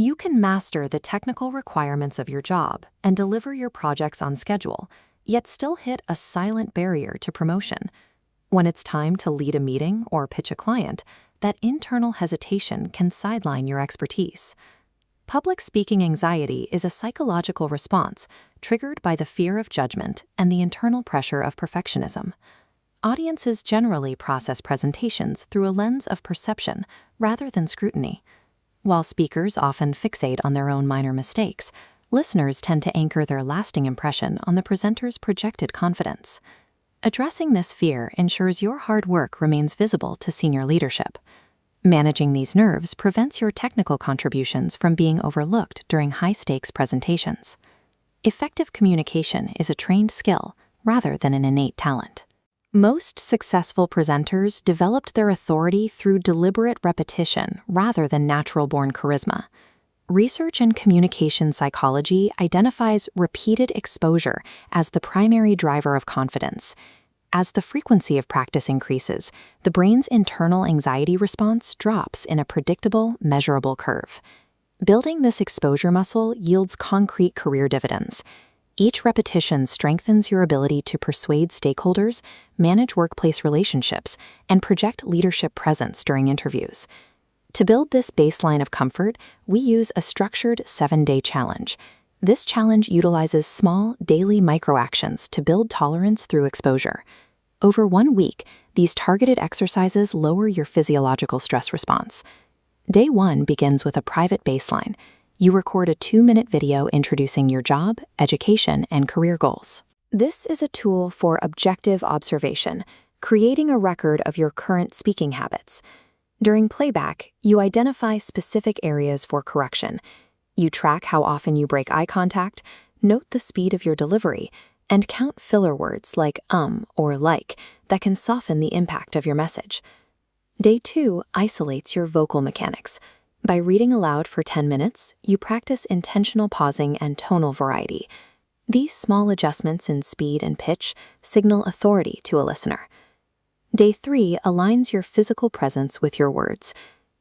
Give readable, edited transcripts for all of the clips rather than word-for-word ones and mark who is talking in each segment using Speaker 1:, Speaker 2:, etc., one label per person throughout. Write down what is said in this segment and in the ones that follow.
Speaker 1: You can master the technical requirements of your job and deliver your projects on schedule, yet still hit a silent barrier to promotion. When it's time to lead a meeting or pitch a client, that internal hesitation can sideline your expertise. Public speaking anxiety is a psychological response triggered by the fear of judgment and the internal pressure of perfectionism. Audiences generally process presentations through a lens of perception rather than scrutiny. While speakers often fixate on their own minor mistakes, listeners tend to anchor their lasting impression on the presenter's projected confidence. Addressing this fear ensures your hard work remains visible to senior leadership. Managing these nerves prevents your technical contributions from being overlooked during high-stakes presentations. Effective communication is a trained skill rather than an innate talent. Most successful presenters developed their authority through deliberate repetition rather than natural-born charisma. Research in communication psychology identifies repeated exposure as the primary driver of confidence. As the frequency of practice increases, the brain's internal anxiety response drops in a predictable, measurable curve. Building this exposure muscle yields concrete career dividends. Each repetition strengthens your ability to persuade stakeholders, manage workplace relationships, and project leadership presence during interviews. To build this baseline of comfort, we use a structured 7-day challenge. This challenge utilizes small, daily microactions to build tolerance through exposure. Over 1 week, these targeted exercises lower your physiological stress response. Day 1 begins with a private baseline. You record a 2-minute video introducing your job, education, and career goals. This is a tool for objective observation, creating a record of your current speaking habits. During playback, you identify specific areas for correction. You track how often you break eye contact, note the speed of your delivery, and count filler words like or like that can soften the impact of your message. Day 2 isolates your vocal mechanics. By reading aloud for 10 minutes, you practice intentional pausing and tonal variety. These small adjustments in speed and pitch signal authority to a listener. Day 3 aligns your physical presence with your words.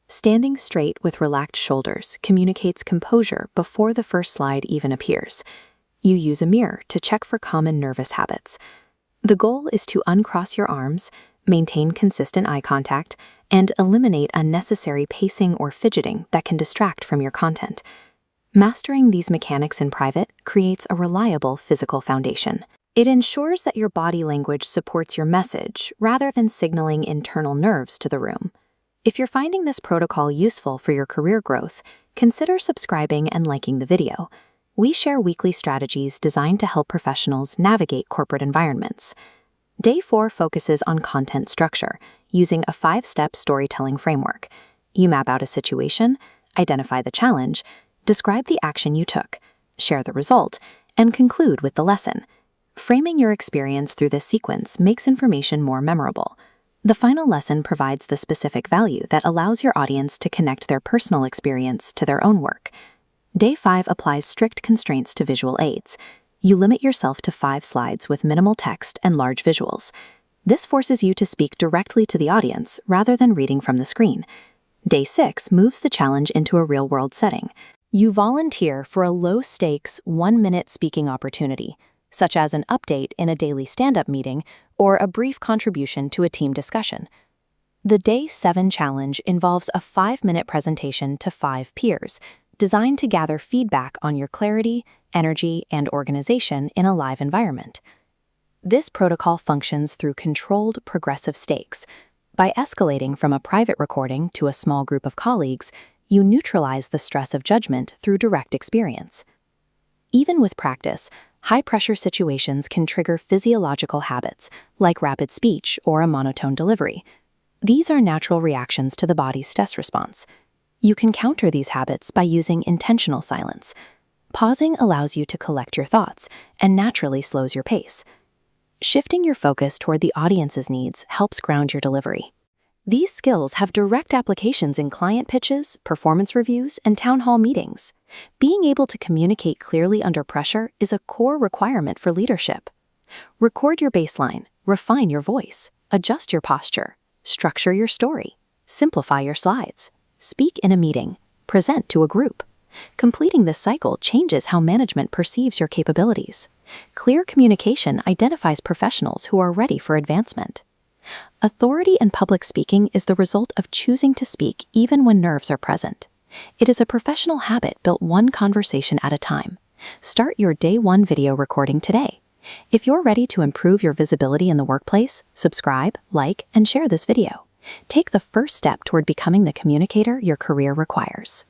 Speaker 1: Standing straight with relaxed shoulders communicates composure before the first slide even appears. You use a mirror to check for common nervous habits. The goal is to uncross your arms, maintain consistent eye contact, and eliminate unnecessary pacing or fidgeting that can distract from your content. Mastering these mechanics in private creates a reliable physical foundation. It ensures that your body language supports your message rather than signaling internal nerves to the room. If you're finding this protocol useful for your career growth, consider subscribing and liking the video. We share weekly strategies designed to help professionals navigate corporate environments. Day 4 focuses on content structure, using a 5-step storytelling framework. You map out a situation, identify the challenge, describe the action you took, share the result, and conclude with the lesson. Framing your experience through this sequence makes information more memorable. The final lesson provides the specific value that allows your audience to connect their personal experience to their own work. Day 5 applies strict constraints to visual aids. You limit yourself to 5 slides with minimal text and large visuals. This forces you to speak directly to the audience rather than reading from the screen. Day 6 moves the challenge into a real-world setting. You volunteer for a low-stakes, 1-minute speaking opportunity, such as an update in a daily stand-up meeting or a brief contribution to a team discussion. The Day 7 challenge involves a 5-minute presentation to 5 peers, designed to gather feedback on your clarity, energy, and organization in a live environment. This protocol functions through controlled progressive stakes. By escalating from a private recording to a small group of colleagues, you neutralize the stress of judgment through direct experience. Even with practice, high-pressure situations can trigger physiological habits, like rapid speech or a monotone delivery. These are natural reactions to the body's stress response. You can counter these habits by using intentional silence. Pausing allows you to collect your thoughts and naturally slows your pace. Shifting your focus toward the audience's needs helps ground your delivery. These skills have direct applications in client pitches, performance reviews, and town hall meetings. Being able to communicate clearly under pressure is a core requirement for leadership. Record your baseline, refine your voice, adjust your posture, structure your story, simplify your slides, speak in a meeting, present to a group. Completing this cycle changes how management perceives your capabilities. Clear communication identifies professionals who are ready for advancement. Authority in public speaking is the result of choosing to speak even when nerves are present. It is a professional habit built one conversation at a time. Start your day one video recording today. If you're ready to improve your visibility in the workplace, subscribe, like, and share this video. Take the first step toward becoming the communicator your career requires.